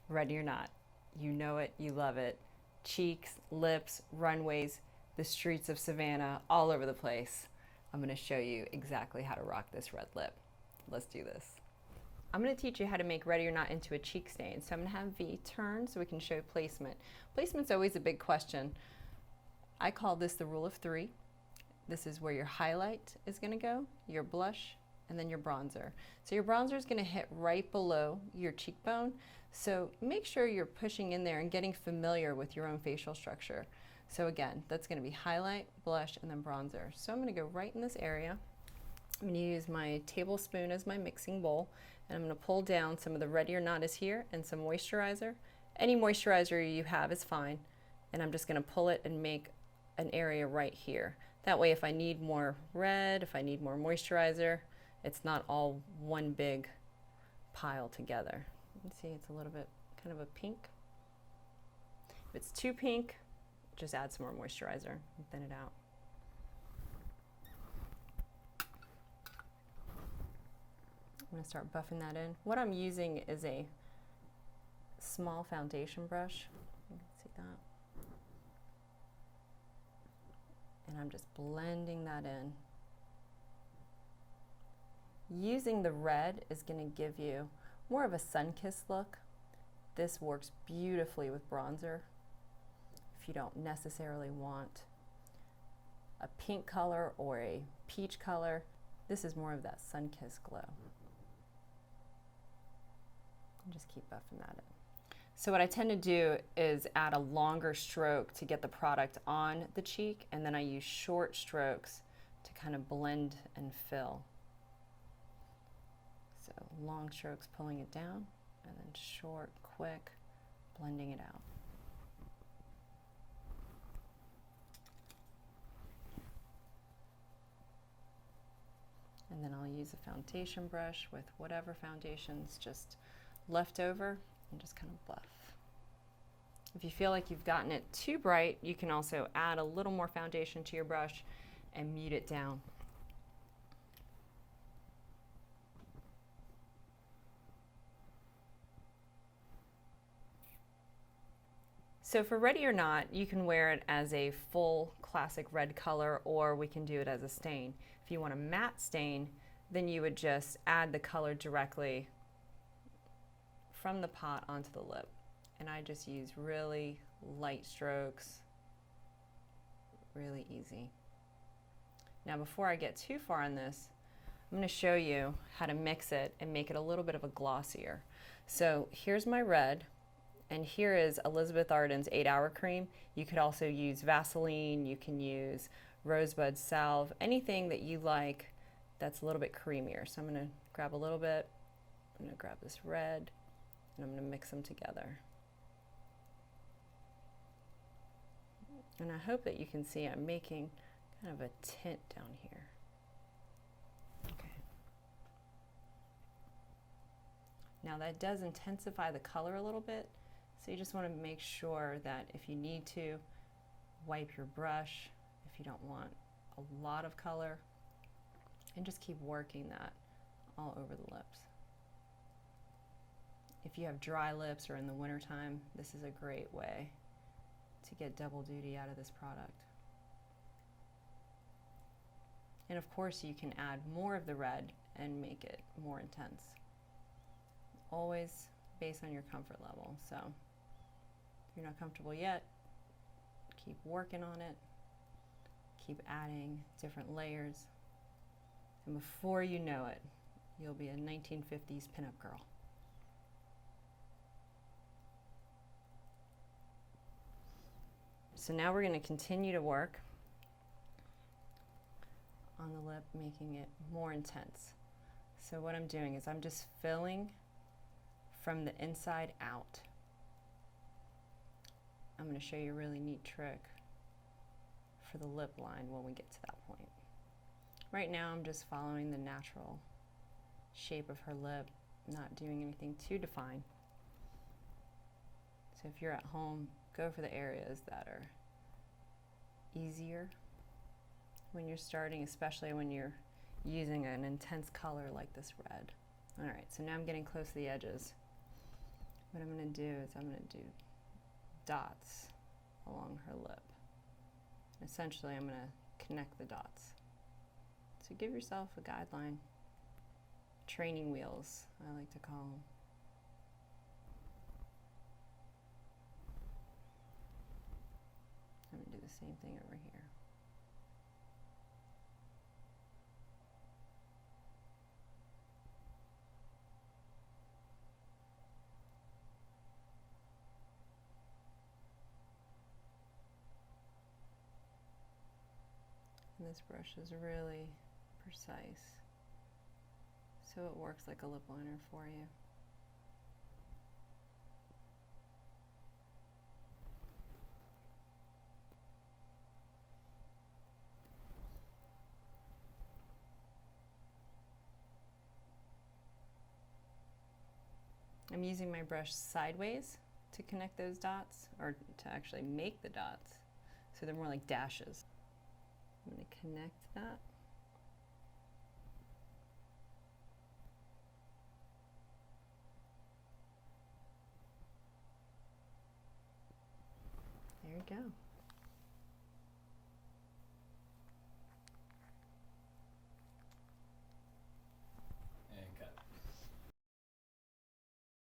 Ready or not, you know it, you love it. Cheeks, lips, runways, the streets of Savannah, all over the place. I'm going to show you exactly how to rock this red lip. Let's do this. I'm going to teach you how to make Ready or Not into a cheek stain. So I'm going to have V turn so we can show placement. Placement's always a big question. I call this the rule of 3. This is where your highlight is going to go, your blush, and then your bronzer. So your bronzer is going to hit right below your cheekbone. So make sure you're pushing in there and getting familiar with your own facial structure. So again, that's going to be highlight, blush, and then bronzer. So I'm going to go right in this area. I'm going to use my tablespoon as my mixing bowl, and I'm going to pull down some of the Ready or Not is here and some moisturizer. Any moisturizer you have is fine. And I'm just going to pull it and make an area right here. That way if I need more red, if I need more moisturizer, it's not all one big pile together. You can see it's a little bit kind of a pink. If it's too pink, just add some more moisturizer and thin it out. I'm going to start buffing that in. What I'm using is a small foundation brush. You can see that. And I'm just blending that in. Using the red is going to give you more of a sun-kissed look. This works beautifully with bronzer. If you don't necessarily want a pink color or a peach color, this is more of that sun-kissed glow. And just keep buffing that in. So what I tend to do is add a longer stroke to get the product on the cheek, and then I use short strokes to kind of blend and fill. So long strokes pulling it down, and then short, quick, blending it out. And then I'll use a foundation brush with whatever foundation's just left over and just kind of buff. If you feel like you've gotten it too bright, you can also add a little more foundation to your brush and mute it down. So for Ready or Not, you can wear it as a full classic red color, or we can do it as a stain. If you want a matte stain, then you would just add the color directly from the pot onto the lip. And I just use really light strokes, really easy. Now before I get too far on this, I'm going to show you how to mix it and make it a little bit of a glossier. So here's my red, and here is Elizabeth Arden's 8-Hour Cream. You could also use Vaseline, you can use Rosebud Salve, anything that you like that's a little bit creamier. So I'm going to grab a little bit, I'm going to grab this red, and I'm going to mix them together. And I hope that you can see I'm making kind of a tint down here. Okay. Now that does intensify the color a little bit, so you just want to make sure that if you need to, wipe your brush if you don't want a lot of color, and just keep working that all over the lips. If you have dry lips or in the wintertime, this is a great way to get double duty out of this product. And of course you can add more of the red and make it more intense. Always based on your comfort level. So if you're not comfortable yet, keep working on it, keep adding different layers, and before you know it, you'll be a 1950s pinup girl. So now we're going to continue to work on the lip, making it more intense. So what I'm doing is I'm just filling from the inside out. I'm going to show you a really neat trick for the lip line when we get to that point. Right now I'm just following the natural shape of her lip, not doing anything too defined. So if you're at home, go for the areas that are easier when you're starting, especially when you're using an intense color like this red. All right, so now I'm getting close to the edges. what I'm going to do is I'm going to do dots along her lip. Essentially, I'm going to connect the dots. So give yourself a guideline. Training wheels, I like to call them. I'm going to do the same thing over here. And this brush is really precise, so it works like a lip liner for you. I'm using my brush sideways to connect those dots, or to actually make the dots, so they're more like dashes. I'm going to connect that. There you go.